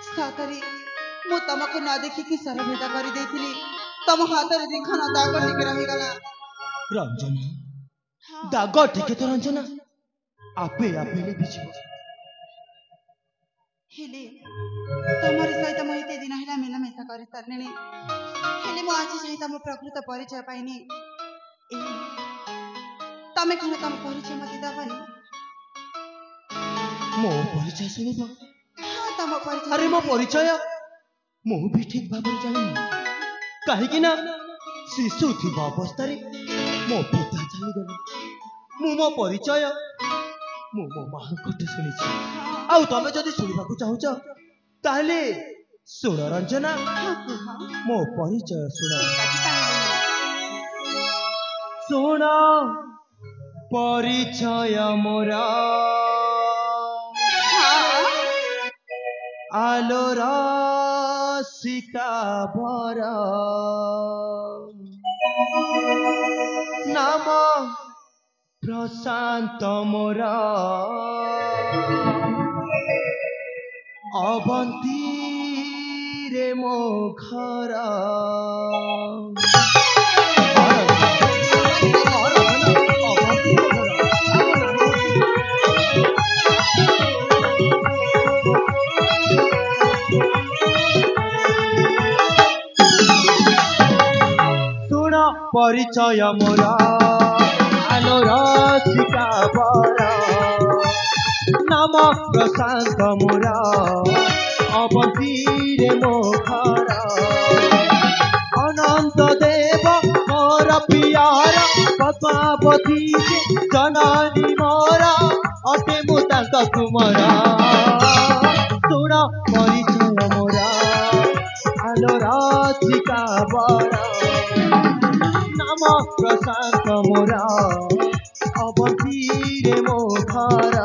साथरे मु तुमको न देखिकी सरभेदा कर देथिली तुम हाथ रे देखन दाग टिके रही गला रंजना दाग टिके तो रंजना आपे आपे लिपिजिव हेले तमरे सहित म एते दिन हैला मिलामेशा करि सारनेनी हेले म आज सहित म प्रकृत परिचय पाइनी ए तमे कौन तम परिचय मते दबनी मो परिचय सुनिबो हां तम परिचय अरे मो परिचय मो भी ठीक भाबरे जानि काहे कि ना शिशु थिबा अवस्था रे मो पिता चली गले मो परिचय मो मां कटे सुनिछि आउ तमे जदि सुनिबाकू चाहुच ताहले सुन रंजना मो परिचय सुन सुन परिचय मोरा आलोरा सिकाभर नाम प्रशांत मोरा अवंती रे मो घर सुन परिचय मोरा आलो रसिका बरा नाम प्रशांत मोरा अवंती रे मो घर अनंत देव मोर पियार पद्मावती जननी मोरा अटे मु तांक कुमारा सुन परिचय मोरा आलो रसिका बरा नाम प्रशांत मोरा अवंती रे मो घर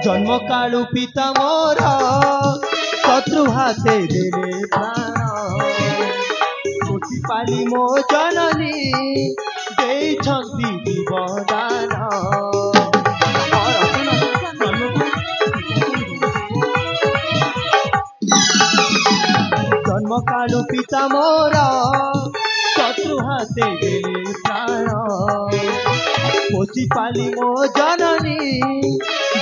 जन्म कालु पिता मोर शत्रु हाथे देले प्राण पोषि पाली मो जननी देई छंती जीवदान जन्म कालु पिता मोर शत्रु हाथे देले प्राण पोषि पाली मो जननी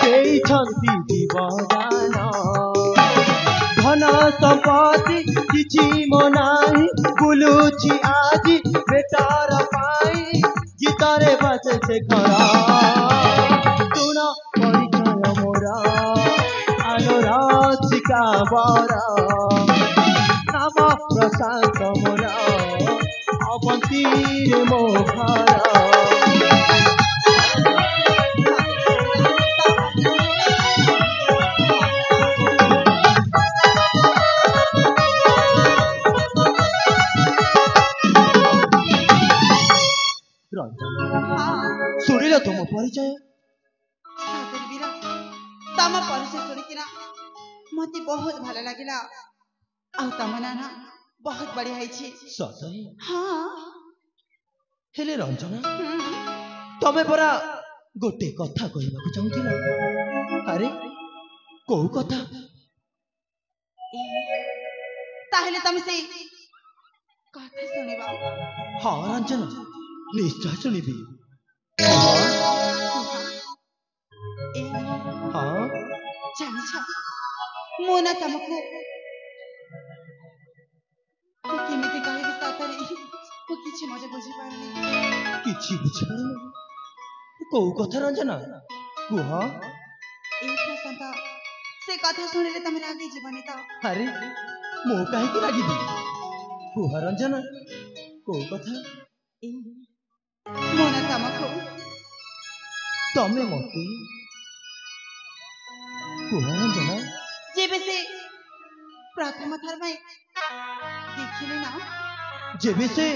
देई छंती जीवदान धन संपत्ति किछि मो नाही बुलुछि आजी बेटार पाई गीतरे बसे से खरा सुन परिचय मोरा आलो रसिका बरा नाम प्रशांत मोरा अवंती रे मो घर सुनिल तुम परिचय तम परिचय सुनिकिना मते बहुत भल लागिला आ तम नाना बहुत बढ़िया है सतई हाँ हेले रंजना तमे परा गोटे कथा कहबाकू चाहुथिल अरे को कथा ताहले तम से कथा सुनिबा हाँ रंजना निश्चय सुनिबी हाँ जानिछ मो ना तमको केमिति कहबी साथरे को किछि मजे बुझी पारनी किछि बुझी पारनी को कथा रंजना कुह ए प्रशांत से कथा सुनिले तमे रागी जीवनी त अरे मो काहे की लागिबी कुह रंजना को कथा मोना तमको तमे मते कुह रंजना जेबे से प्रथम थर में देखिले ना जेबे से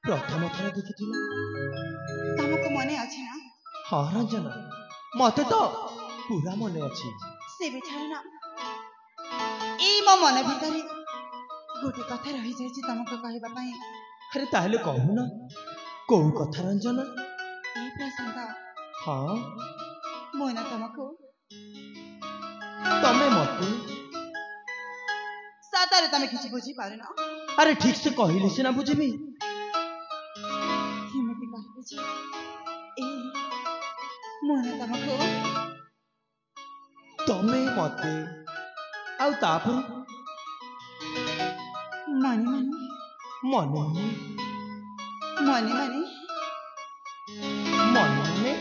प्रथम थर देखिथिला तमको मने अछि ना हाँ रंजना मते तो पूरा मने अछि से बेचारे ना ए मो मन भितरे गोटे कथा रही जायछि तमको कहबा पई अरे ताहले कहू ना कोउ कथा रंजना ए प्रसंग हाँ मो ना तमको तमे मते सातारे तमे किछि बुझी पारे ना अरे ठीक से कहिले से ना बुझिबी हिम्मती कहबे छी ए मो ना तमको तमे मते आउ तापर मने मने मने मने मने मने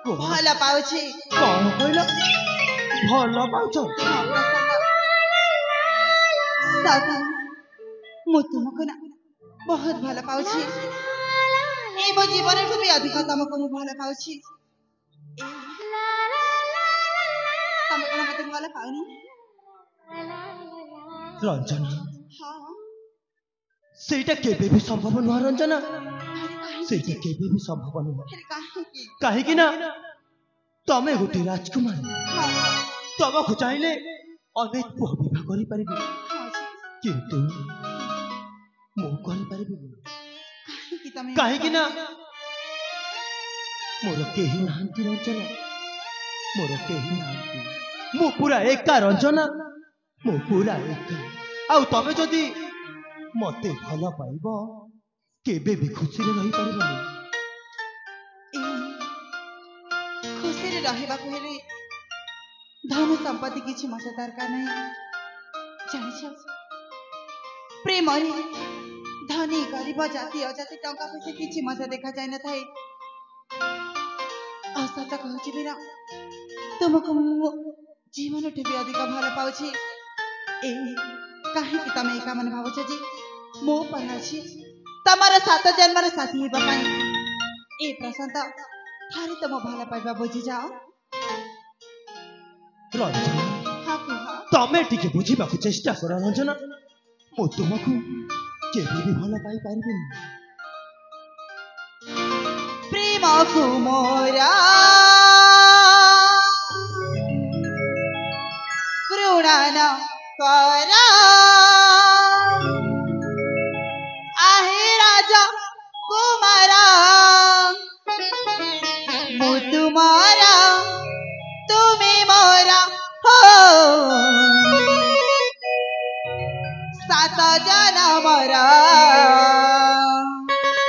भला पाउछि कौन कहला भला पाउछ हाँ प्रसंग साता मो तुमको ना बहुत भला पाउछि ए मो जीवन ठु भी अधिक तमको मो भला पाउछि तमे कोन मते भला पाउनी रंजना हाँ सेटा केबे भी संभव न रंजना अरे सेटा केबे भी संभव न काहे की काहे कि ना तमे गोटे राजकुमार हाँ तमको चाहिले अनेक पुह विवाह करि परिबे हाँ जी किंतु मो करि परिबे काहे की तमे काहे कि ना मोर केही नाहंती रंजना मोर केही नाहंती मो पूरा एका रंजना मो पूरा एका आउ तमे जदी मते भला पाइबो केबे भी खुशी रे रही परिबनी खुशी रे रहबा को हेले धन संपत्ति किछि मसे दरकार नै जानि छ प्रेम रे धनी गरीब जाति अजाति टंका पैसा किछि मसे देखा जाय न थाए सच कहछि बिना तुमको मो जीवन ठे भी अधिक भल पाउछि ए काहे कि तमे एका मन भावछ जी मो पर अछि तमर सात जन्मर साथी हेबा पई ए प्रसंत थारे तम भल पाइबा बुझि जाओ रंजना हाँ कुह तमे टिके बुझिबा को चेष्टा कर रंजना मो तुमको केबे भी भला पाई परिबिनी प्रेम कुमोरा प्रणन करा आहे राजा कुमारा मु तुम्हारा तुम्हें मोरा हो सात जनमरा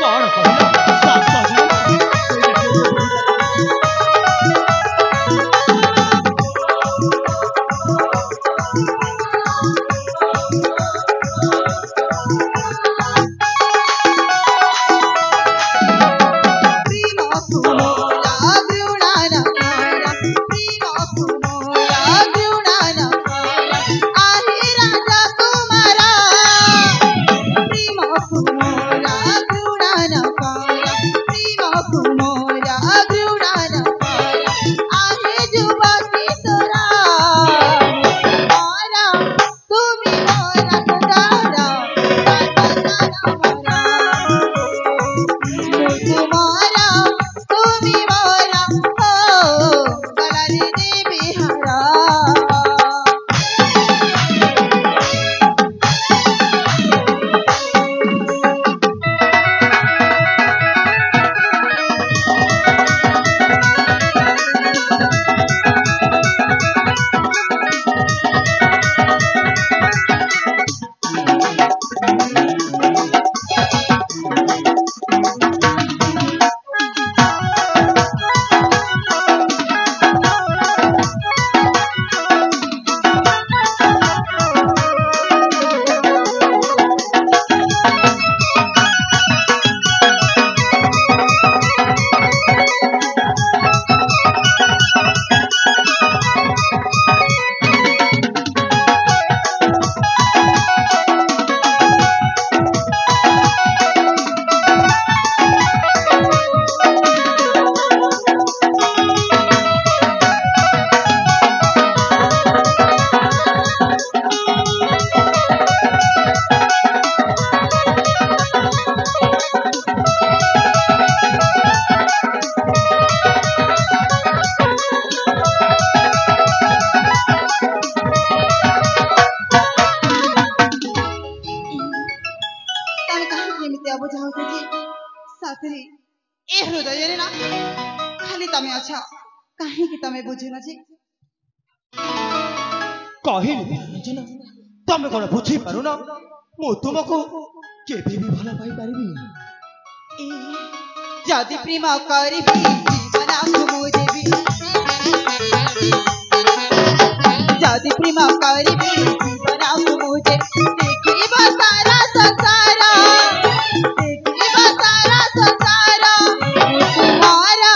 कौन कहला सात जन तमे अच्छा काहे कि तमे बुझुन जी କହିଲି ରଞ୍ଜନା ତମେ କଣ ବୁଝି ପାରୁନ ମୁଁ ତୁମକୁ କେବେ ବି ଭଲ ପାଇ ପାରିବିନି जदि प्रेम करिबी जीवनକୁ ମୁଁ ଦେବି जदि प्रेम करिबी जीवनକୁ ମୁଁ देବି देखिबा सारा संसार ମୁଁ तुम्हारा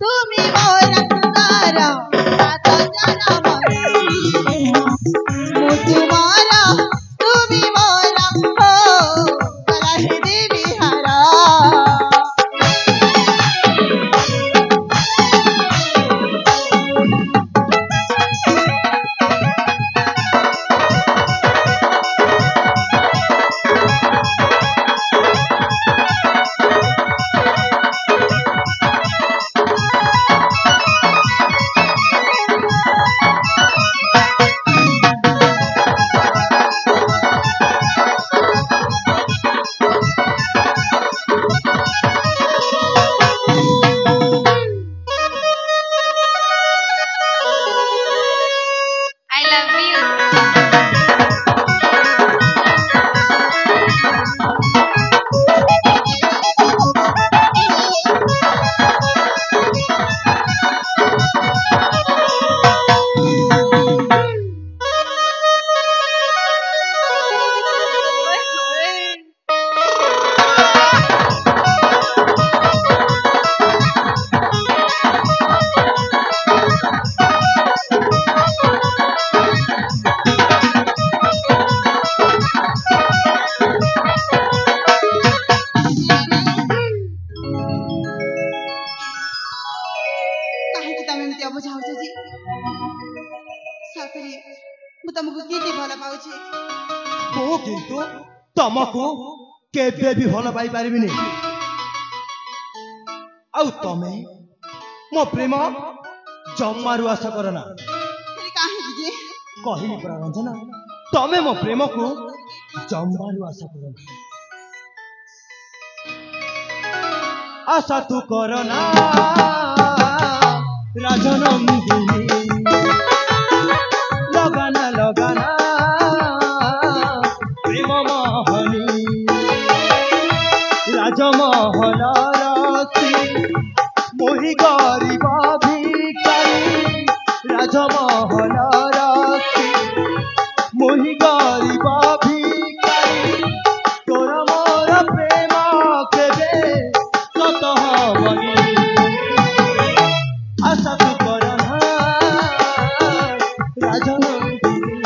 तुमी मोरा सुंदर सात जन्म ମୁଁ तुम्हारा तुमी मोरा हो कलहि देवी हरा तुमको केबे भी भल पाई पारिबिनी आउ तमे मो प्रेम जम्मारु आशा करना कहली परा रंजना तमे मो प्रेम को जम्मारु आशा करना आशा तू करना राजनंदिनी लगाना लगाना प्रेम मोहनी राजमहल रसी मोहि गरीब भिखारी राजमहल रसी मोहि गरीब भिखारी तोर मोर प्रेम केबे सत हबनी आशा तू करना राजनंदिनी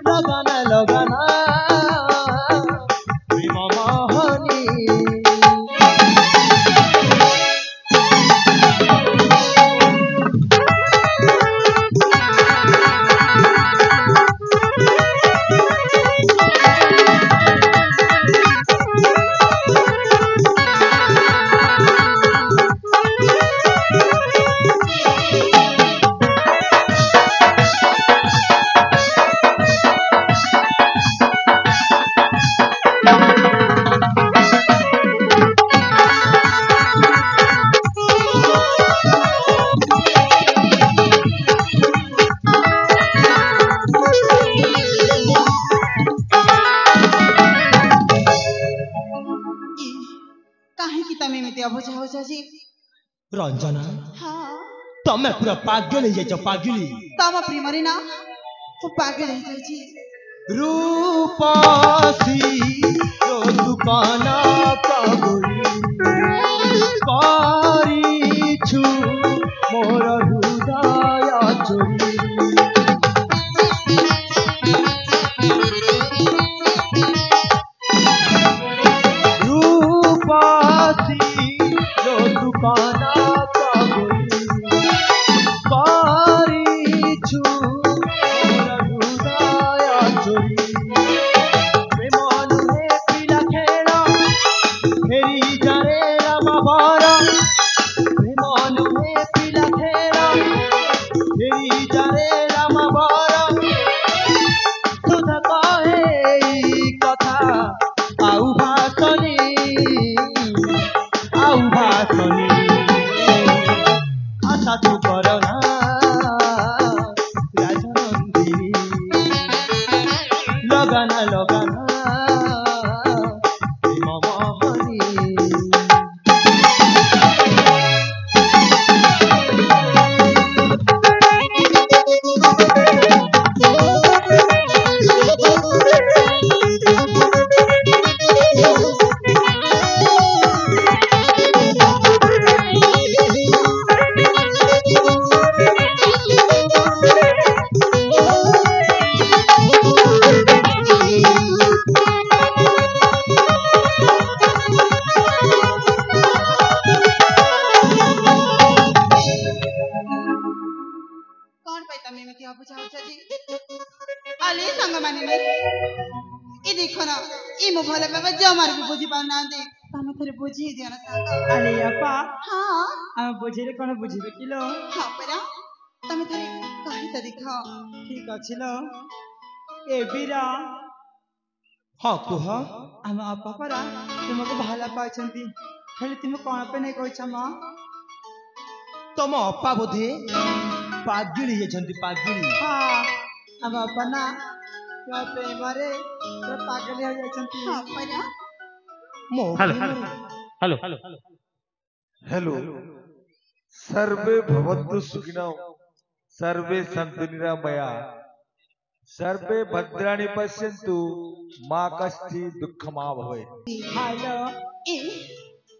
लगाना लगाना प्रेम मोहनी रंजना हाँ तमे पूरा पागल हो जाइछ पागली तम प्रेमरे ना तो पागल हो जाइछि रूपसी रो दुकान पागली करिछु मोर हृदय चोरी सांग माने ए देखो ना ए मो भले बाबा जमार भी बुझी पाना दे तमे थरे बुझी दियो ना सांग अरे अपा हां हम बुझिले कोन बुझिबे किलो हां परा तमे थरे कहि त देखो ठीक अछि लो ए बीरा हाँ कुह हम अपा परा तुमको भाला पाछंती खाली तुम कोन पे नहीं कहछ म तम अपा बोधे पागिड़ी जेछंती पागिड़ी हां हम अपा ना तो प्रेमरे तो पागल हो जाछंती हां परा मो हेलो हेलो सर्वे भवन्तु सुखिनौ सर्वे सन्तु निरामया सर्वे भद्राणि पश्यन्तु मा कश्चित् दुःखमा भवेत् हेलो ए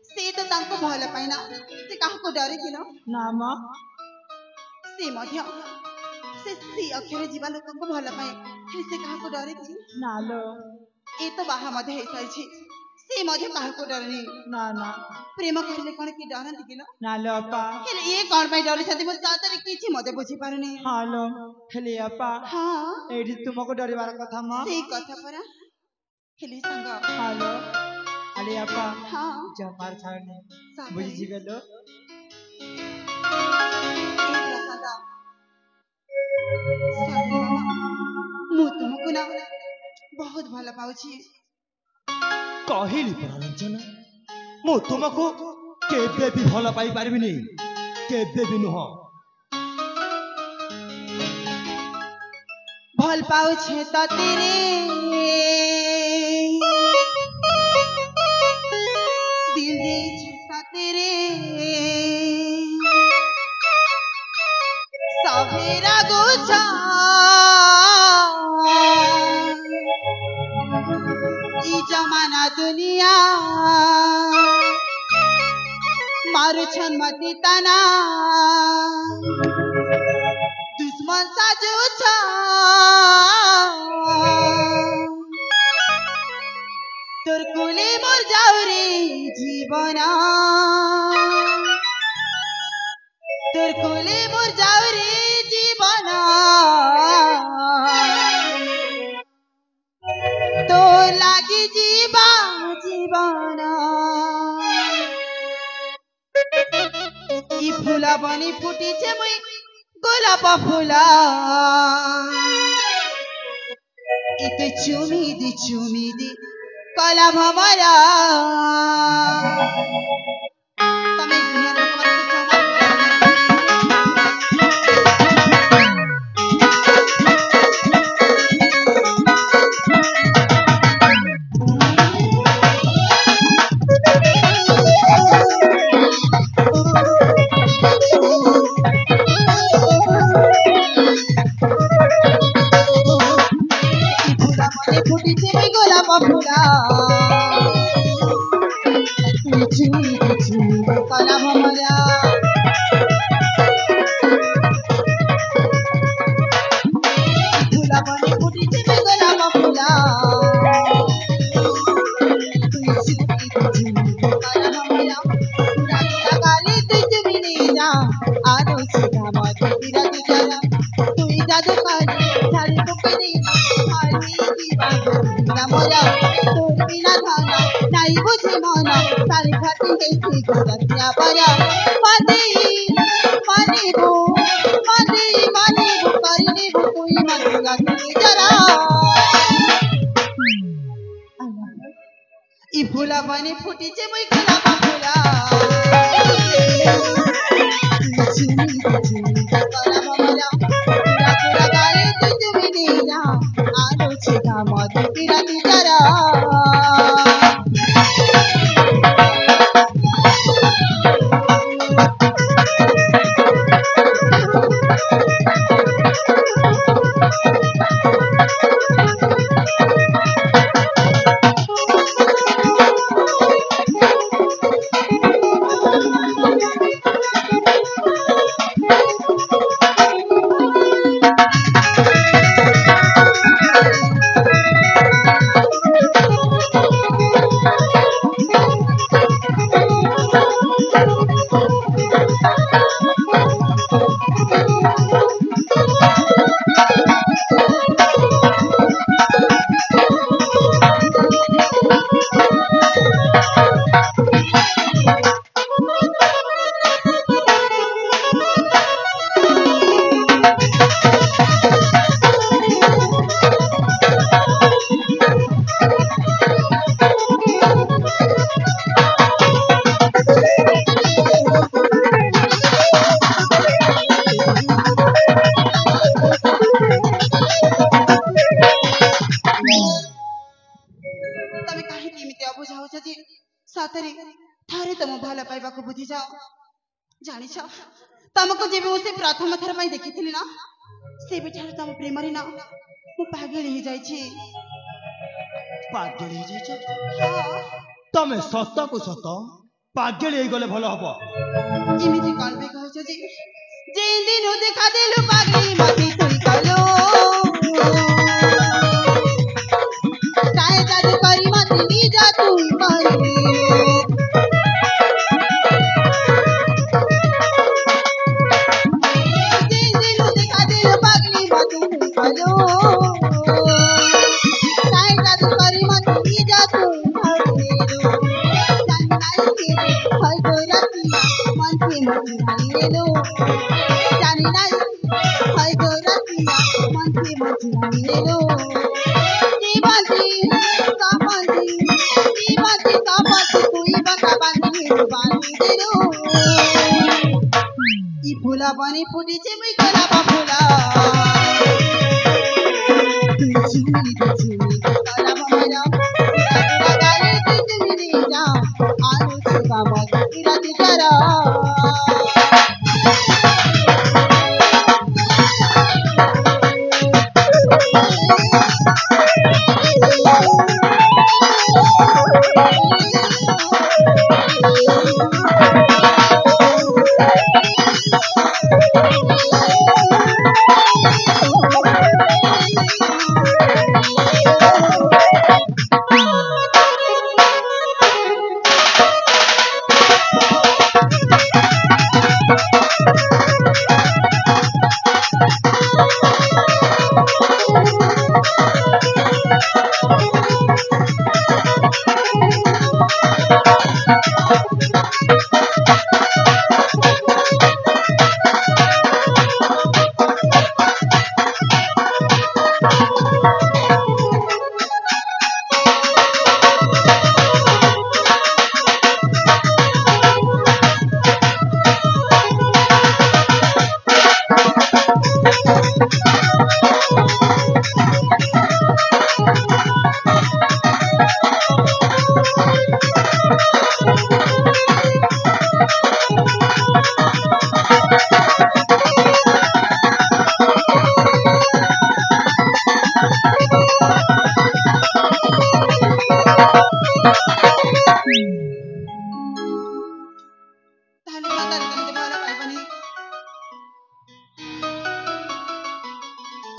से तो तांको भले पाइना से काहको डरे किनो नाम से मध्य से अक्षर जीवा लोकको भले पाए हे से काहको डरे कि नालो ए तो बाहा मध्य हे सैछि से मध्य काहको डरनी ना ना प्रेम करले कोन कि डरंती किनो नालो अपा हेले ए कोन पे डरे छथि मो तातरे किछि मते बुझी पारुनी हेलो हेले अपा हां एडी तुमको डरिवार कथा म से कथा परा हेले संग हेलो अरे अपा हां जमार छाने साथी। बुझी जिवेलो मु तुमको ना बहुत भल पाउछि कहिली परंजना मु तुमको केबे भी भल पाई पारबिनी केबे भी नुह भल पाउछि त तेरे दिल दे छ तेरे सवेरा गोछा ई जमाना दुनिया मारु छन मती तना दुश्मन साजु छ तोर कुले मोर जाऊ रे जीवना तोर कुले मोर जाऊ रे जीवना तो लागी जीवा जीवना ई फुला बनी फुटी छे मुई गोलाप फुला इते चुमी दी कला भमरा तमे दुनिया लोक फुटी छे मुई गोलाप फुला कला भमरा फुला बनी फुटी छे मुई गोलाप फुला कला भमरा पूरा गाली तुई जुमिनी जा आरो सीधा मत तेरा तुझा तुई जादू काली झाड़ी टोकरी मोरा तोर बिना धाना नाई बुझे मना सारी खाती कैसी गोरखिया परा मानी बो करनी बो कोई मनुआ की जरा ई फूला बनी फूटी छे मुई गुलाब फूला कला भमरा पूरा गाले तुझ बिनी जा आलो छिका मत तेरा जरा ଜାଣିଛ ତମକୁ ଯେବେ ମୁଁ ସେ ପ୍ରଥମ ଥର ପାଇଁ ଦେଖିଥିଲି ନା ସେ ବିଚାର ତମ ପ୍ରେମରେ ନା ମୁଁ ପାଗଳ ହେଇଯାଇଛି। ପାଗଳ ହେଇଯାଇଛ? ହଁ ତମେ ସତକୁ ସତ ପାଗଳ ହେଇଗଲେ ଭଲ ହବ। ଏମିତି କଣ ପାଇଁ କହୁଛ ଯେ ଯେଇ ଦିନ ଦେଖା ଦେଲୁ ପାଗଳି ମତେ ତୁଇ କଲୁ କାଏ ଯାଦୁ କରି ମତେ ନିଜ ତୁଇ କରିଲୁ ଯେଇ ଦିନ ଦେଖା ଦେଲୁ ପାଗଳି ମତେ ତୁଇ କଲୁ କାଏ ଯାଦୁ କରି ମତେ ନିଜ ତୁই କରିଲୁ জানি নাই কেবে হয়তো রাতিয়া মন প্রেম ঝালিয়েলো জানি নাই হয়তো রাতিয়া মন প্রেম ঝালিয়েলো জীবনটি সপন্তি জীবনটি সপন্তি তুই বাঁকা বাঁধি দিলো ই ফুলা পানি ফুটিছে বই গোলাপ ফুলা তুই ঝুমি গোলাপ মেরা গালে তুই তুমি যা আলো বাবা ইরাদি করা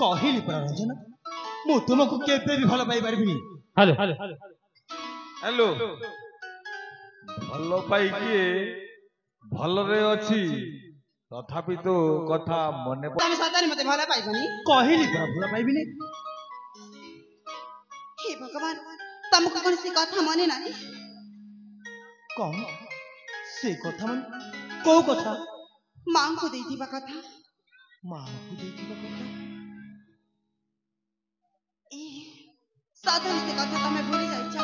କହିଲି ପରା ରଞ୍ଜନ, ମୁଁ ତୁମକୁ କେବେ ବି ଭଲ ପାଇପାରିବିନି। ହ୍ୟାଲୋ, ଭଲ ପାଇକି ଭଲରେ ଅଛି, ତଥାପି ତ କଥା ମନେ ତମେ ସତରେ ମତେ ଭଲ ପାଇବନି? କହିଲି ପରା ଭଲ ପାଇବିନି। ହେ ଭଗବାନ, ତମକୁ କଣ ସେ କଥା ମନେ ନାହିଁ? କଣ ସେ କଥା? ମାନେ କୋଉ କଥା? ମାଙ୍କୁ ଦେଇଥିବା କଥା। ମାଙ୍କୁ ଦେଇଥିବା କଥା? ସତରେ ସେ କଥା ତମେ ଭୁଲି ଯାଇଛ?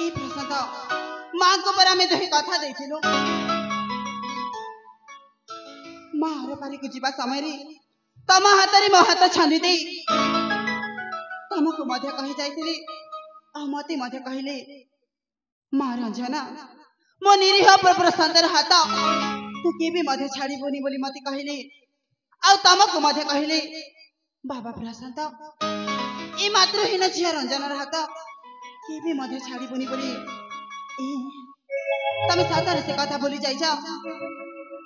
ଏଇ ପ୍ରଶ୍ନ ତ ମାଙ୍କ ପରେ ଆମେ ଦୁହେଁ କଥା ଦେଇଥିଲୁ। ମା ଆରପାରିକୁ ଯିବା ସମୟରେ ତମ ହାତରେ ମୋ ହାତ ଛନ୍ଦି ଦେଇ ତମକୁ ମଧ୍ୟ କହି ଯାଇଥିଲି, ଆଉ ମତେ ମଧ୍ୟ କହିଲେ, ମା ରଞ୍ଜନା, ମୋ ନିରୀହ ପ୍ରଭୁର ସୁନ୍ଦର ହାତ ତୁ କେବେ ମଧ୍ୟ ଛାଡ଼ିବୁନି ବୋଲି ମତେ କହିଲେ। ଆଉ ତମକୁ ମଧ୍ୟ କହିଲେ, ବାବା ପ୍ରଶାନ୍ତ, ଏ ମାତୃହୀନ ଝିଅ ରଞ୍ଜନର ହାତ କେବେ ମଧ୍ୟ ଛାଡ଼ିବୁନି ବୋଲି। ତମେ ସତରେ ସେ କଥା ଭୁଲି ଯାଇଛ?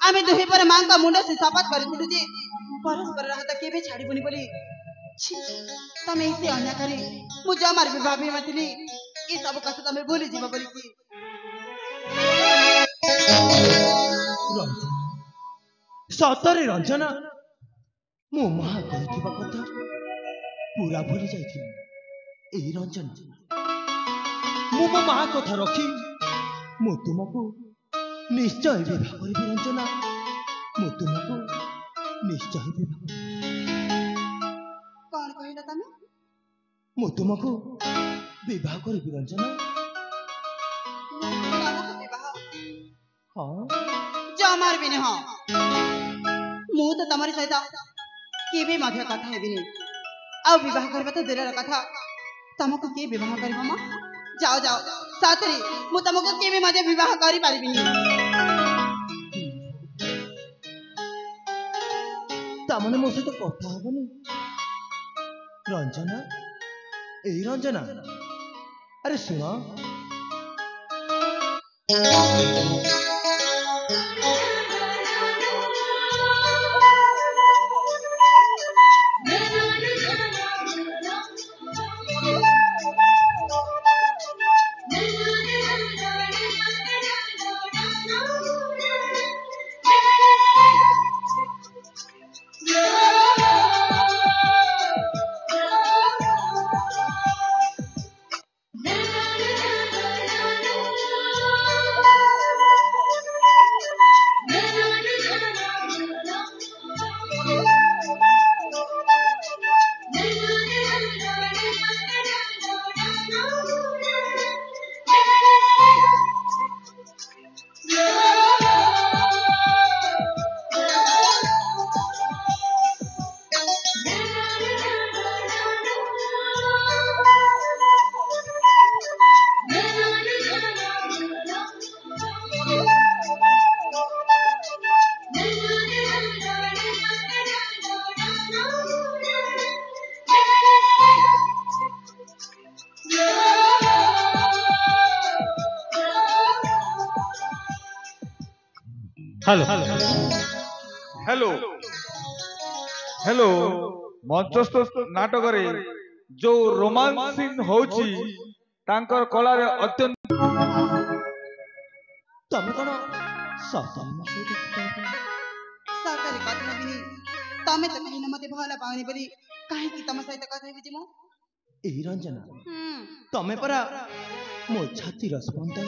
ଆମେ ଦୁହେଁ ପରେ ମାଙ୍କ ମୁଣ୍ଡ ସେ ଶପଥ କରିଥିଲୁ ଯେ ପରସ୍ପରର ହାତ କେବେ ଛାଡ଼ିବୁନି ବୋଲି। ତମେ ସେ ଅନ୍ୟାୟରେ ମୁଁ ଜମାର ବି ଭାବି ନଥିଲି ଏ ସବୁ କଥା ତମେ ଭୁଲିଯିବ ବୋଲିକି। ସତରେ ରଞ୍ଜନା, ମୁଁ ମା କହିଥିବା କଥା ପୁରା ଭୁଲି ଯାଇଥିଲି। ଏଇ ରଞ୍ଜନା, ମୁଁ ମୋ ମା କଥା ରଖି ମୁଁ ତୁମକୁ ନିଶ୍ଚୟ ବିବାହ କରିବି। ରଞ୍ଜନା, ମୁଁ ତୁମକୁ ନିଶ୍ଚୟ ବିବାହ କରିବି। କଣ କହିଲ ତମେ? ମୁଁ ତୁମକୁ ବିବାହ କରିବି ରଞ୍ଜନା। ବିବାହ? ହଁ, ଜମାର ବି ନୁହଁ। ମୁଁ ତ ତମରି ସହିତ କେବେ ମଧ୍ୟ କଥା ହେବିନି, ଆଉ ବିବାହ କରିବା ତ ଦୂରର କଥା, ତମକୁ କିଏ ବିବାହ କରିବ? ମା ଯାଅ ଯାଅ, ସତରେ ମୁଁ ତମକୁ କେବେ ମଧ୍ୟ ବିବାହ କରିପାରିବିନି। ତାମାନେ ମୋ ସହିତ କଥା ହବନି? ରଞ୍ଜନା, ଏଇ ରଞ୍ଜନା, ଆରେ ଶୁଣ। हेलो हेलो हेलो मंचस्थ नाटक रे जो रोमांस सीन होची तांकर कला रे अत्यंत तमे कोन सतल मा सहित सरकारी कथा हेबिनी तमे त कहिन मते भला पाउने बोली काहे कि तम सहित कथा हेबि जिमो ए रंजना तमे परा मो छाती रसपंतन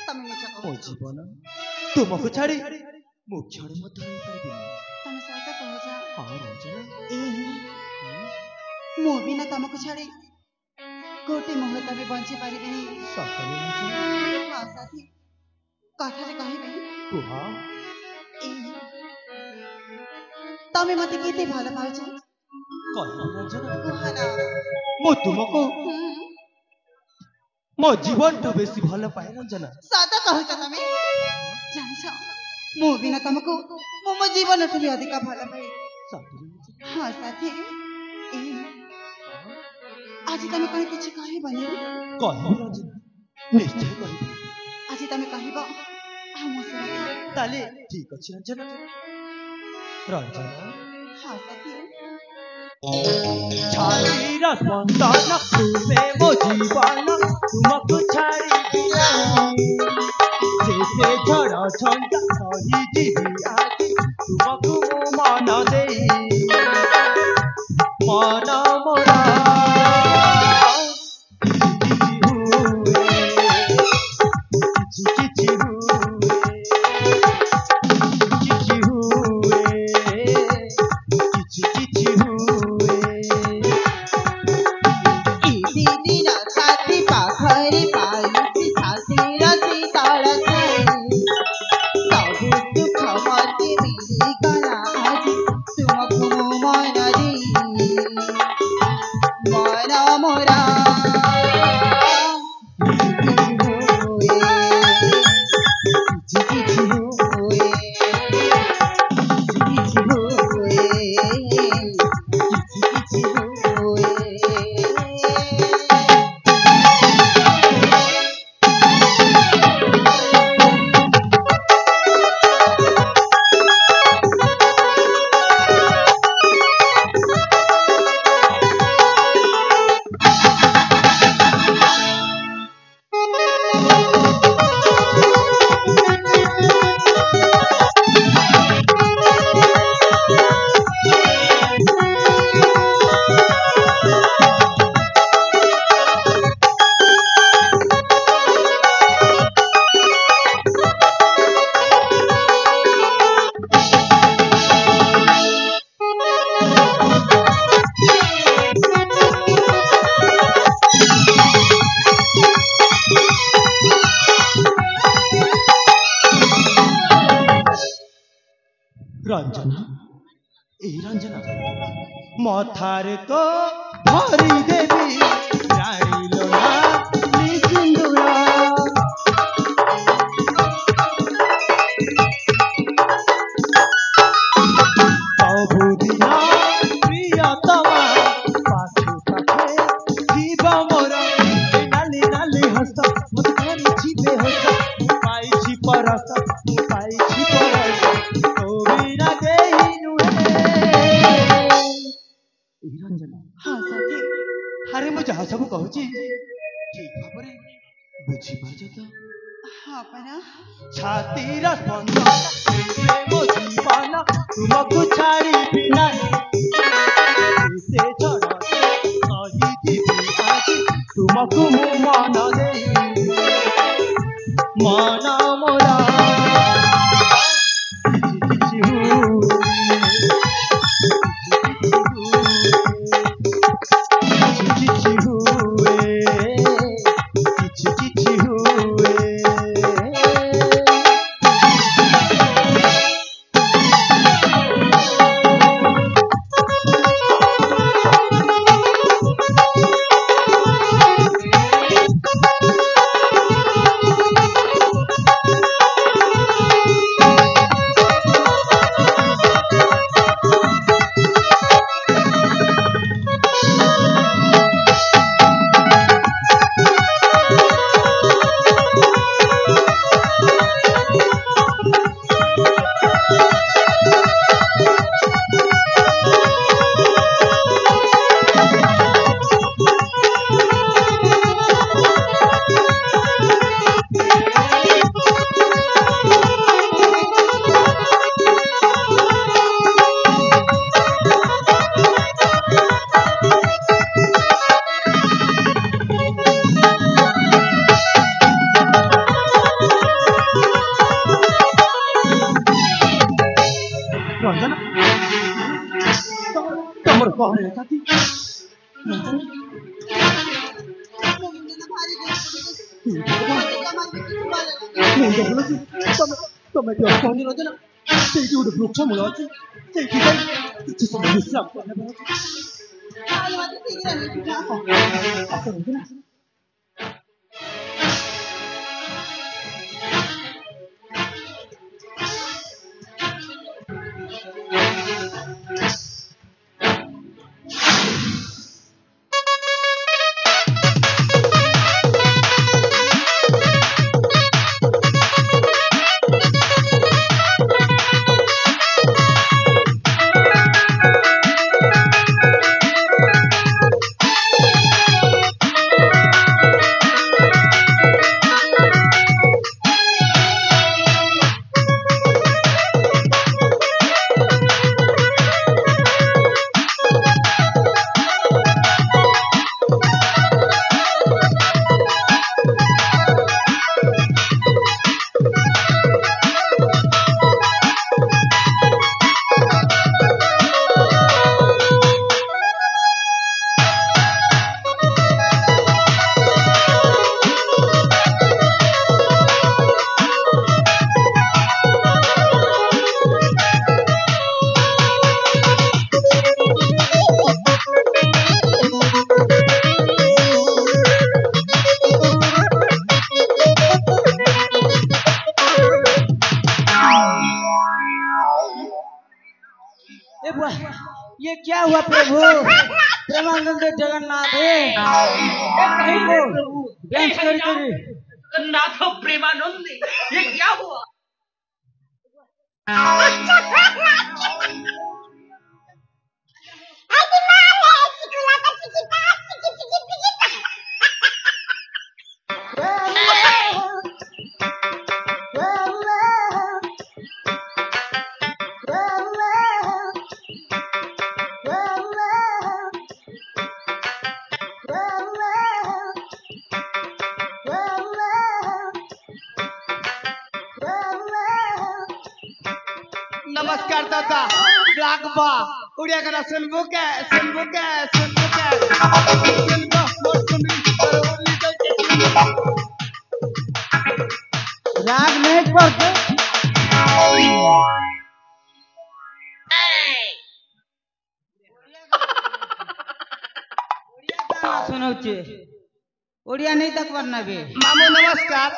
तमे मिछा मो कहो जीवन तुमको छाड़ी मो क्षण मत रही परबिनी तमे सहित कहो जा हां रंजना ए मो बिना तमको छाड़ी गोटे मुहूर्त भी बंची पारिबिनी सतल रंजना हां साथी कथा रे कहिबे कुहा ए तमे मते केते भला पाउछ कहि रंजना कुहाना मो तुमको मो जीवन तो बेसी भल पाए रंजना सादा कहू तमे जानिछ मो बिना तमको मो जीवन ठु अधिक भला पाए सतल हां साथी ए आज तमे कहि किछि कहि बनी कहि रंजना निश्चय कहि आज तमे कहिबो आ मो से ताले ठीक अछि रंजना रंजना हां साथी छाती रसपंतन तुम्हें मो जीवन तुमको छाड़ी बिनाई जैसे झड़ झंडा सही जीवी आज तुमको मन देई मन मोरा किछि रंजना ए रंजना मथारे तो भरी देवी रानी लोना निसिंदुरा प्रभु सब कहूची ठीक भाବରେ बुझी पारछ तो हाँ परा छातीर स्पंदन से मो जीवन तुमको छाड़ी नहीं से झड़ सही जीवी आज तुमको मु मन दे मन मोरा किछि तमर कौन है साथी ତମେ କହନି ରଜନା ସେଇଠି ଗୋଟେ ବୃକ୍ଷ ମୂଳ ଅଛି ସେଇଠି ଯାଇ କିଛି ସମୟ ବିଶ୍ରାମ କରିନେବ ରଜନା ये क्या हुआ प्रभु प्रेमानंद जगन्नाथ डांस कर नाथ प्रेमानंद ये क्या हुआ नमस्कार दादा ब्लैक बा उड़िया करा सुनबो के सुनबो मोर सुनरी पर ओली चलते राग नहीं पड़ते सुनो चे ओडिया नहीं तक वरना बे मामू नमस्कार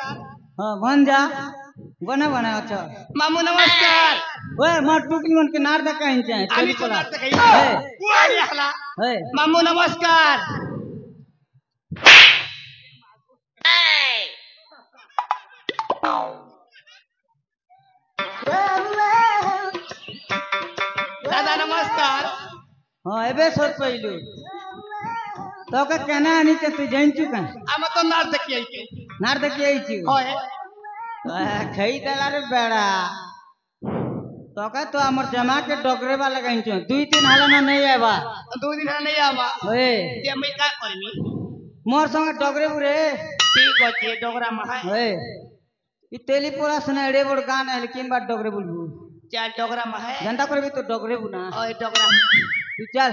हां भंजा बना बना अच्छा मामू नमस्कार ओए मार टुकली मन के नार दका हिंचे चली चला ए अरे हला ए मामू नमस्कार दादा नमस्कार हां एबे सोच पइलु तो का कहना आनी चे तू जान चुका आम तो नार देखी आई के नार देखी आई छु होए खई देला रे बेड़ा तो का तो हमर जमा के डगरे वाला गइन छु 2-3 हाला ना नहीं आबा 2 दिन नहीं आवा ओए ते मैं का करमी मोर संग डगरे बुरे ठीक अछि डोगरा महा ओए ई तेली पोला सने एड़े बड़ गान है लेकिन बात डगरे बोलबू चार डोगरा महा जनता करबी तो डगरे बुना ओए डोगरा तू चल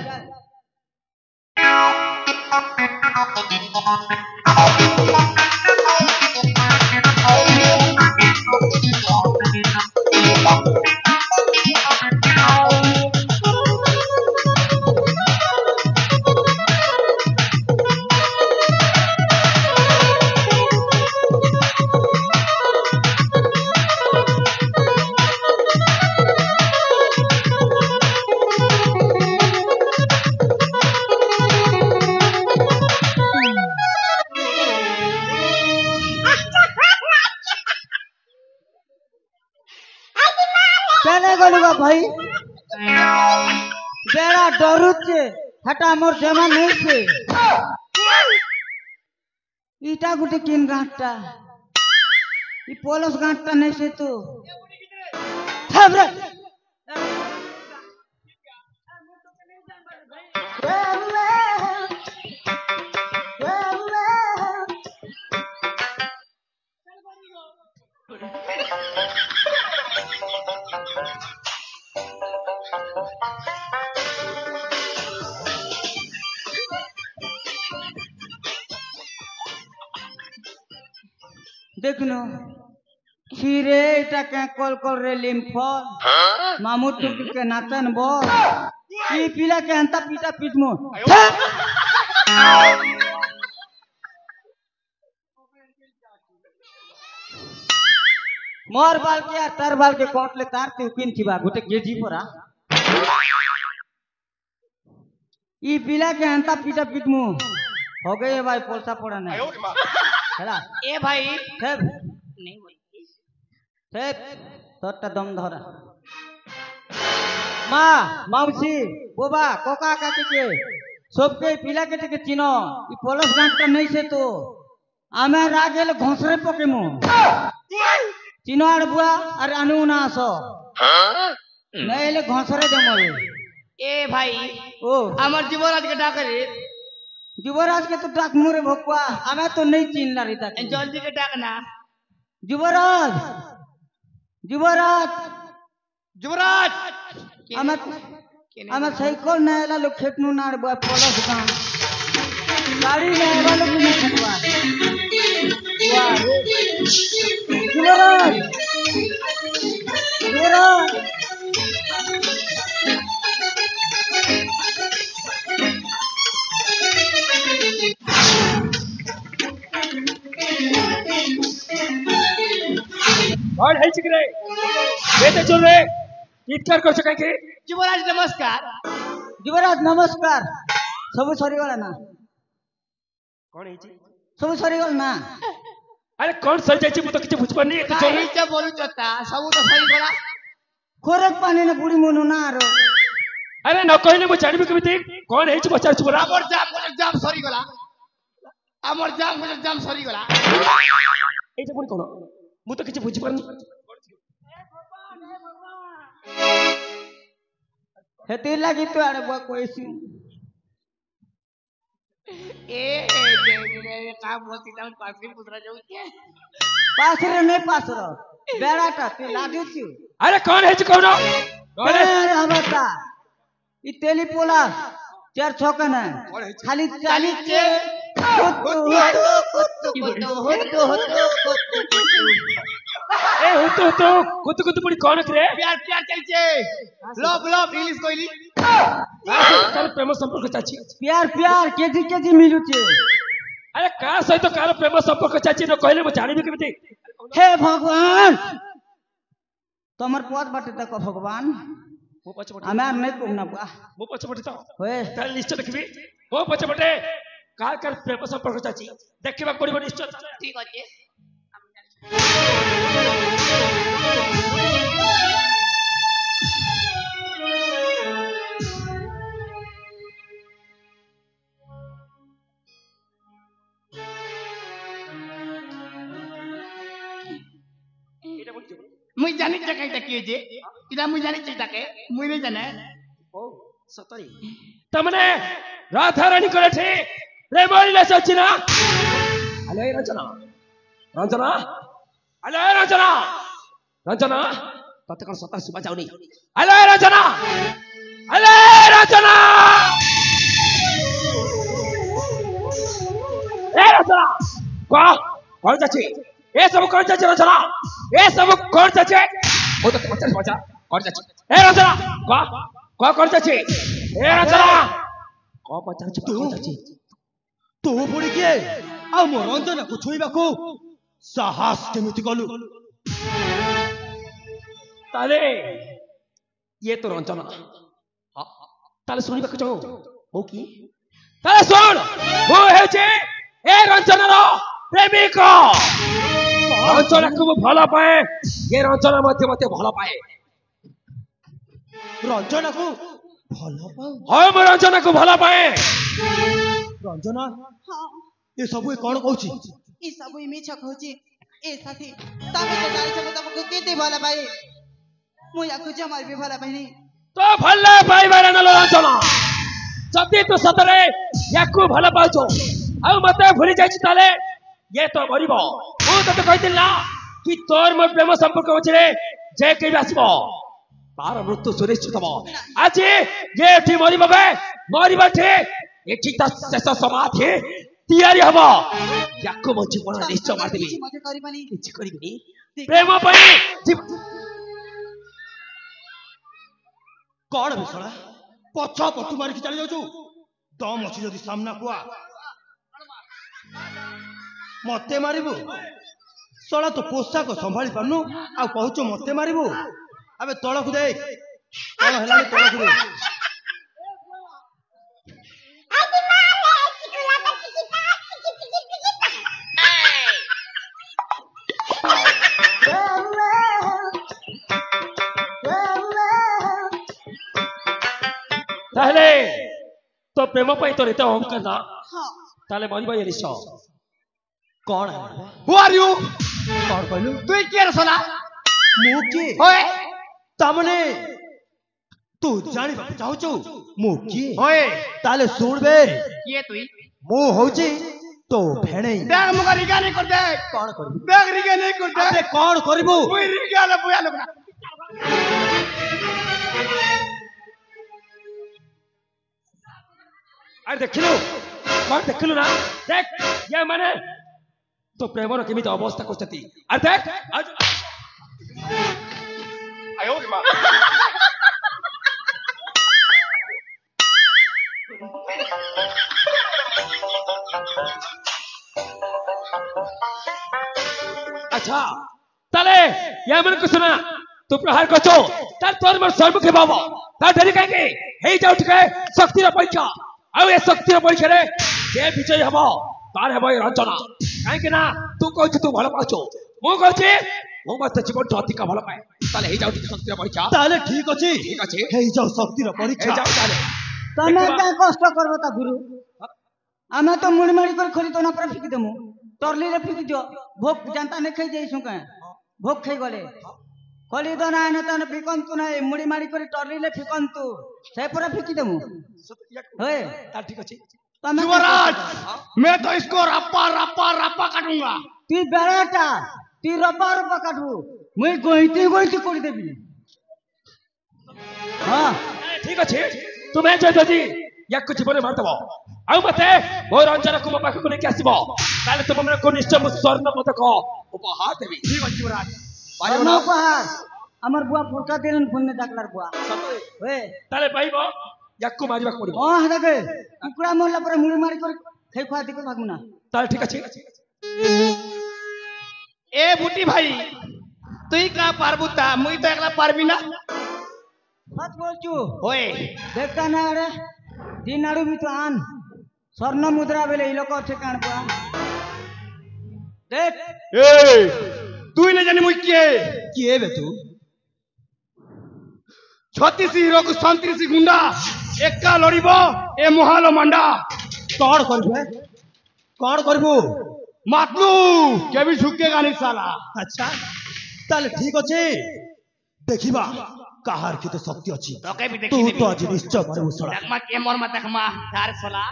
केने गलुगा भाई बेड़ा डरुचे हटा मोर जमा नहीं से ईटा गुटे किन गांठटा ई पोलस गांठटा नहीं से तू थबरे देखनो खीरे इटा के कल कल रे लिम्फल मामू टुकी के नाचन बो ई पिला के अंता पीटा पीटमो मोर बाल के तार बाल के कोट ले तार ते उकिन थिबा गोटे गेजी परा ई पिला के अंता पीटा पीटमो हो गए भाई पोलसा पड़ा नहीं हेला ए भाई सब नहीं बोली सब तोटा दम धरा माँ मामसी बोबा कोका काकी के सबके पिला के टिके चिनो ई पोलस गांठटा नहीं से तो आमे रागेल घोसरे पकेमो चिनो आड़ बुआ अरे अनु ना आसो नहीं ले घोसरे देमो ए भाई ओ আমার জীবরাজ के डाकरे युवराज के तो डाक मुरे भोकवा हमें तो नहीं चिन्ह रही था जल्दी के डाकना युवराज युवराज युवराज हमें साइकिल नैला लोग खेतनु नाड़ बुआ पोलस गान गाड़ी नैला लोग नहीं खेतवा युवराज युवराज और है चिकरे बेटे चल रे इतकार कर सके के युवराज नमस्कार युवराज नमस्कार सब सरी वाला ना कौन है जी सब सरी वाला ना अरे कौन सर जाई छी मु तो किछ बुझ पानी एते चल काहे के बोलु चता सब तो सही गला खोरक पानी ने बुढ़ी मोनु ना आरो अरे न कहले मु जानबी केमिति कौन है छी बच्चा छुरा हमर जाम सरी गला हमर जाम सरी गला ए जे कोन कोन मु तो किछ बुझ पानी हेती लगी तो आड़े बुआ कोई सी ए काम होती ना पासी पुत्रा जाऊ के पास रे नहीं पास रो बेड़ाटा तू लादी छु अरे कौन है छी कौन अरे हमता ई तेली पोला चार छकन है खाली चाली के ए कुत कुत पड़ी कौन करे प्यार चल छे लव इंग्लिश कोइली तार प्रेम संपर्क चाची प्यार केजी मिलु छे अरे का सहित कार प्रेम संपर्क चाची न कहले मु जानबी केमिति हे भगवान तमर पद बाटे तक भगवान मु पछबटे हमार नहीं कहना बा मु पछबटे तो होए तार लिस्ट देखबी मु पछबटे कार प्रेम संपर्क चाची देखबा पड़िबो निश्चय ठीक अछि पूजा कहीं किए जे इधर मुझे जाने चाहिए ताके मुझे नहीं जाने ओ सतरी तमने राधा रानी को ठे प्रेमोली ले सचिना अले रंजना रंजना अले रंजना रंजना तते कोन सता सुबा जाउनी अले रंजना ए रंजना कौन चाची ए सब कौन चाची रंजना ए सब कौन चाची ओ तो पचास बजा कौन चाची ए रंजना कौन चाची ए रंजना कौन पचास कौन चाची तू पुड़ी किए आ मो रंजना को छुईबा को साहस केमिति कलु ताले ये तो रंजना ताले सुनिबा को चाहो हो की ताले सुन वो है जे ए रंजना रो प्रेमिक रंजना को भला पाए ये रंजना मते मते भला पाए रंजना को भला पाओ हां मैं रंजना को भला पाए रंजना हाँ ये सब कौन कहूची ये सब मिछ कहूची ए साथी तमे तो जानि छ तुमको केते भला पाए मु याको जमार भी भला पाइनी तो भला पाइबा न रंजना जति तो सतरे याको भला पाउछो आ मते भूली जाइछ ताले ये तो मरिबो मु तो कहिदिल ना कि तोर मोर प्रेम संपर्क होछरे जे के आसबो तार मृत्यु सुनिश्चित हबो आज ये एठी मरिबो बे मरिबो ठे एठी त शेष समाधि तैयारी हबो याको म जीवन निश्चय मार देबी मते करिबनी किछ करिबनी प्रेम पई कौन विषला पछ पटु मारिक चली जाऊ दम अच्छी जदि सामना कुआ मते मारिबु सला तो पोशाक संभाली पारनु आ कहूच मते मारिबु अबे तळकु देख कौन हेलानी तळकु देख ताहले तो प्रेम पई तो रेते अहंकार ना हाँ ताले मरिबा ये निश्चय कौन है हु आर यू कौन कहलु तू के रसला मु के होए तामने तू जानि बा चाहूचु मु के होए ताले सुन बे ये तुई मु होची तो भेणे देख मुका रिगा नहीं कर दे कौन करबु देख रिगा नहीं कर दे अबे कौन करबु मुई रिगा ले बुया लोग अरे देखिलु कौन देखिलु ना देख ये माने तो प्रेमर केमिति अवस्था करछती अरे देख आज आयो रे मां अच्छा ताले ये मन को सुना तू प्रहार करछो तार तोर मोर सर्वमुखी बाबा तार डरी काहे हेई जा उठ के शक्ति र परीक्षा आउ ए शक्ति र परीक्षा रे जे विजय हबो तार हबो ए रंजना काहे कि ना तू कहछ तू भलो पाछो मु कहछि मु मत जीवन तो अधिक भलो पाए ताले हेई जा उठ शक्ति र परीक्षा ताले ठीक अछि ठीक अछि हेई जाओ शक्ति र हेई परीक्षा जाओ ताले तमे का कष्ट करबो ता गुरु आमे तो मुड़ी मारी कर खरी तो ना पर फिकी देमु टरली रे फिकी दियो भोग जानता नहीं खाई जाई सुके भोग खाई गले खली तो ना न तने फिकंतु ना मुड़ी मारी कर टरली ले फिकंतु से पर फिकी देमु होए तार ठीक अछि तमे युवराज मैं तो इसको रप्पा रप्पा रप्पा काटूंगा ती बेराटा ती रब्बा रब्बा काटू मुई गोइती गोइती कोड़ी देबी हां ठीक अछि तुम्हें जे जदी याक जीवन मार दबो आउ मते मो रंजना को पाख को लेके आसीबो ताले तुम मन को निश्चय मु स्वर्ण पदक उपहार देबी ठीक अछि युवराज पाइबो ना उपहार हमर बुआ फुरका देन फोन में डाकलार बुआ होए ताले पाइबो याक को मारिबा पड़िबो हां देखे कुकुड़ा मोरला पर मुड़ी मारी कर खै खा दिको भागमुना ताले ठीक अछि ए बुटी भाई तुई का पारबुता मुई तो एकला पारबी ना मत बोलचू होए देखता ना रे दिनाडू भी तो आन स्वर्ण मुद्रा बेले इ लोक ठेकाण बुआ देख ए तुई न जानी मुई के बे तू 36 हीरो को 37 गुंडा एका लड़िबो ए मोहालो मंडा कौन करबे कौन करबु मातलू के भी झुकेगा नहीं साला अच्छा ताले ठीक अछि देखिबा काहार के तो शक्ति अछि तोके भी तू देखी तो आज निश्चय मारू सड़ा देखमा के मोर मत देखमा तार सोला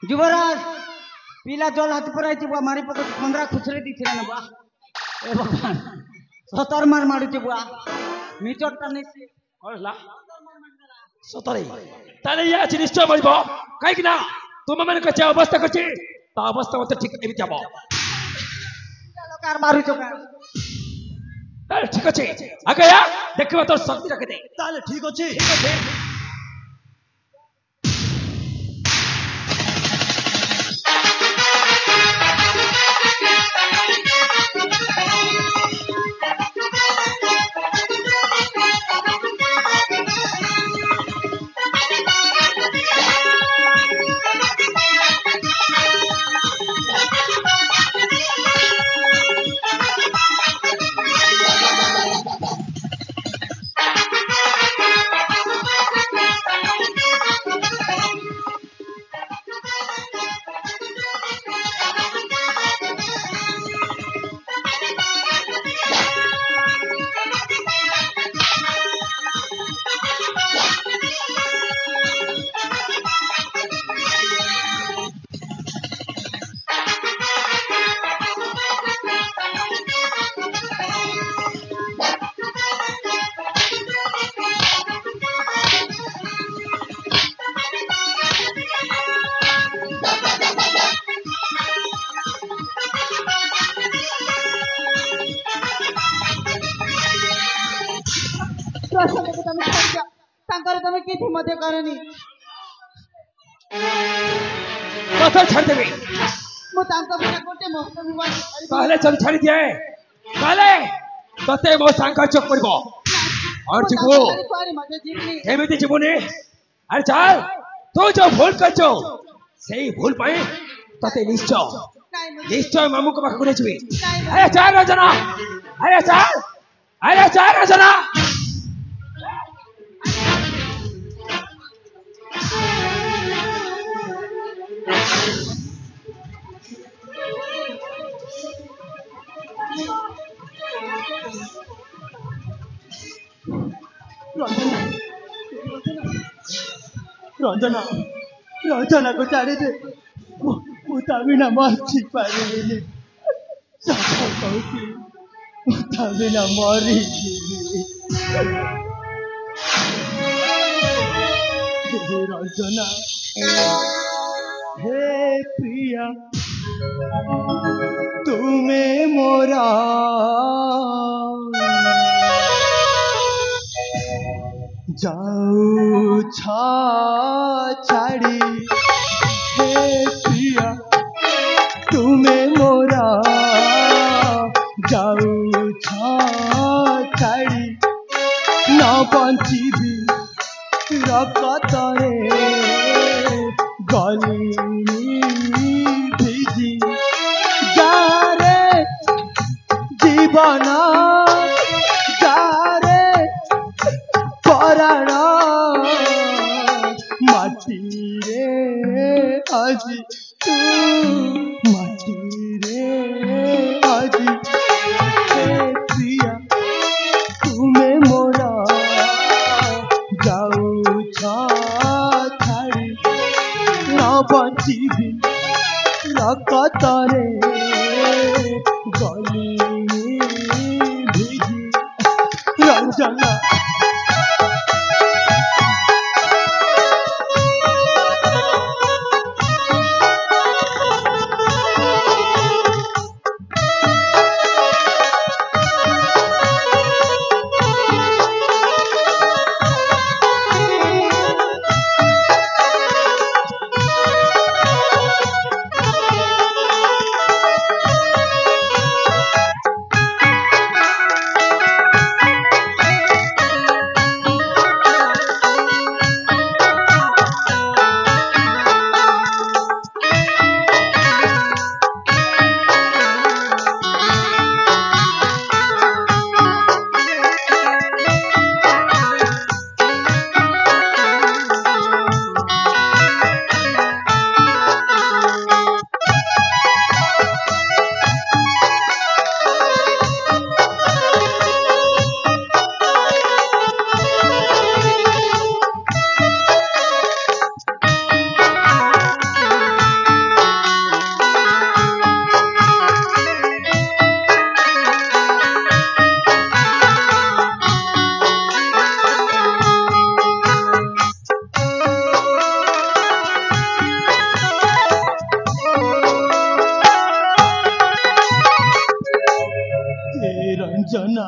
युवराज पीला जल हाथ पर आई बुआ मारी पकड़ 15 खुसरे दी थिला ना बुआ ए भगवान 17 मार मारू बुआ मीटर तने से कहला सतरे ताले या अछि निश्चय मरिबो काई कि ना तुम मन कचे अवस्था कचे ता अवस्था मत ठीक एबि जाबो चलो कार मारू का ताले ठीक अछि आगे या देखबो तो शक्ति रख दे ताले ठीक अछि तमे किछि मध्य करनी कथा छाड़ देबे मु तांको बिना कोटे मोहत विवाद पहले चल छाड़ी दिए पहले तते मो सांका चोक पड़बो और जीवो मजे जीवनी एमिति जीवनी अरे चल तू जो भूल करछो सेही भूल पाए तते निश्चय मामू को पाखु नेछबी अरे चल रजना अरे चल रजना रंजना रंजना को छाड़ी दे मुता बिना मरची पारिनी सफल कहूची मुता बिना मरी हे रंजना हे प्रिया तुम्हें मोरा जाऊ छाड़ी हे प्रिया तुम्हें मोरा जाऊ छाड़ी न बंचीबी रकतरे गली भिजी जारे जीवन जारे पराण माटी रे আজি তু মাটিরে আজি হে প্রিয়া তুমি মোরা যাউছ ছাড়ি ন বঞ্চিবি রকতরে গলি ভিজি রঞ্জনা রঞ্জনা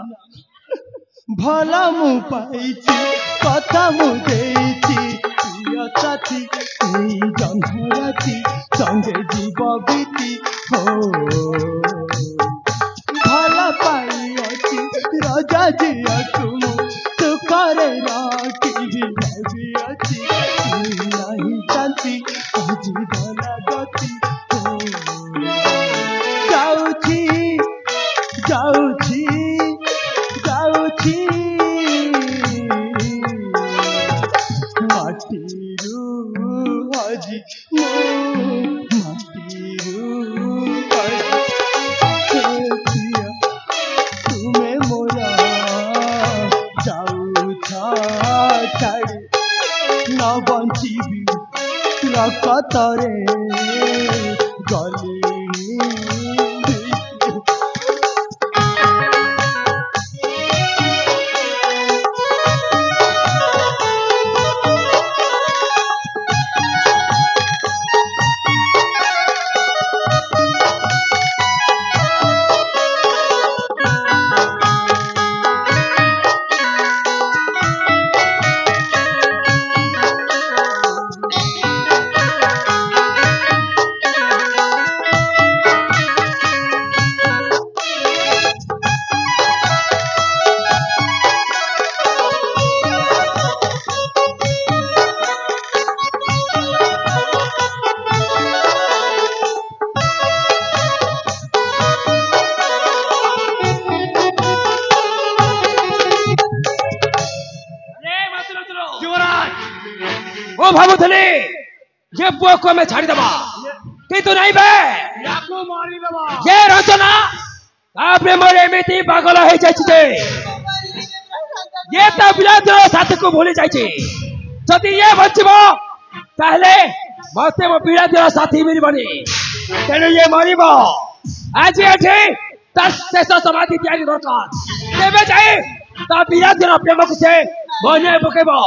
ভলা মু পাইছি কথা মু দেইছি প্রিয় সাথী এই জন্মরাতি সঙ্গে জীব বিতি হো ভলা পাই অছি রাজা জিয়াকু মু সুখরে রাখিবি ভাবি অছি নাহি শান্তি জীবন গতি হো যাউছি যাউছি যাউছি মাটিরু আজি মো মাটিরু আজি তুমি মোরা যাউছ ছাড়ি ন বঞ্চিবি রকতরে গলি ओ भावुथली ये पुआ को मैं छाड़ी दबा किंतु नहीं बे याको मारी दबा ये रंजना आपने मोरे एमिति पागल है जाइछे ये तो बिलादर साथ को भूली जाइछे जदि ये बचबो ताहले मते मो बिलादर साथी मिली बनी तेनु ये मरिबो आज एठी तार शेष समाधि त्यागी दरकार तेबे जाई ता बिलादर प्रेम को से मने पकेबो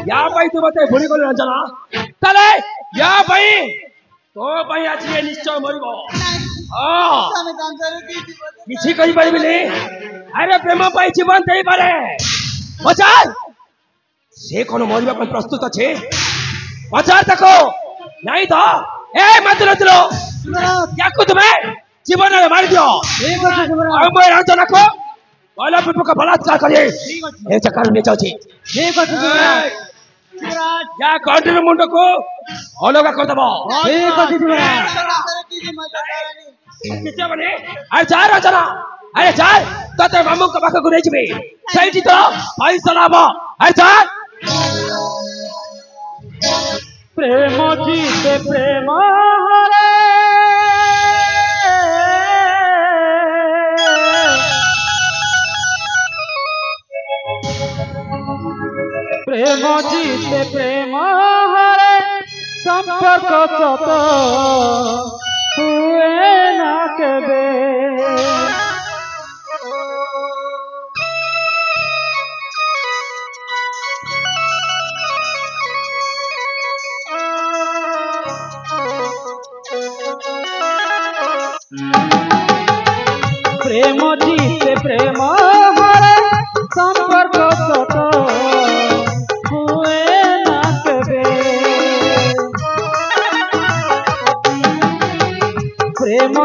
या भाई तू मते भूली गली रंजना ताले या भाई तो भाई आज ये निश्चय मरिबो किसी कही पारिबिनी अरे प्रेम पाई जीवन देई पारे पचार से कोन मरिबा पर प्रस्तुत अछि पचार तको नहीं तो ए मत लचलो याकू तुम्हें जीवन में मार दियो और मैं रंजना को वाला पिपो का बलात्कार करिए ए चक्कर में जाउछि ठीक अछि युवराज या कंट्री मुंड को अलग कर दबो ठीक अछि युवराज किसे बने अरे चार रंजना अरे चार तते मामू का पाखा को नहीं जिबे सही तो फैसला बा अरे चार प्रेम जीते प्रेम हरे प्रेम जीते प्रेम हरे संपर्क सत हुए ना केबे प्रेम जीते प्रेम हरे संपर्क सत हुए ना केबे प्रेम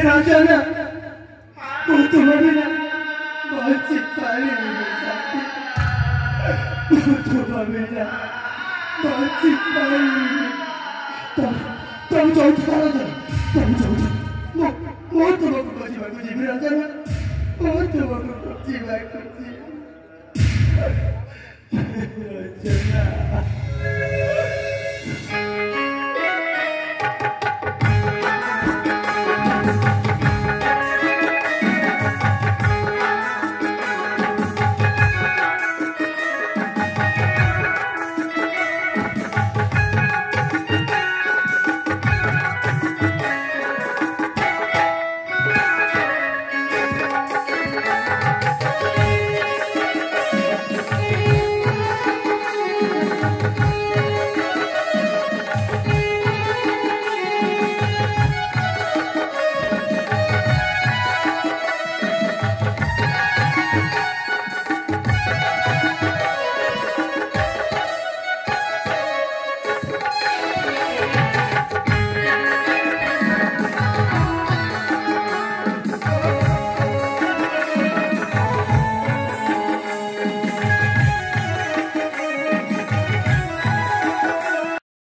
राजाना वो तुम्हारे ना बहुत चिपकाए मेरे साथ वो तुम्हारे ना बहुत चिपकाए तुम जो उठा रहे तुम जो वो तुम्हारे को जीवन को जीवन राजाना वो तुम्हारे को जीवन को जीवन राजाना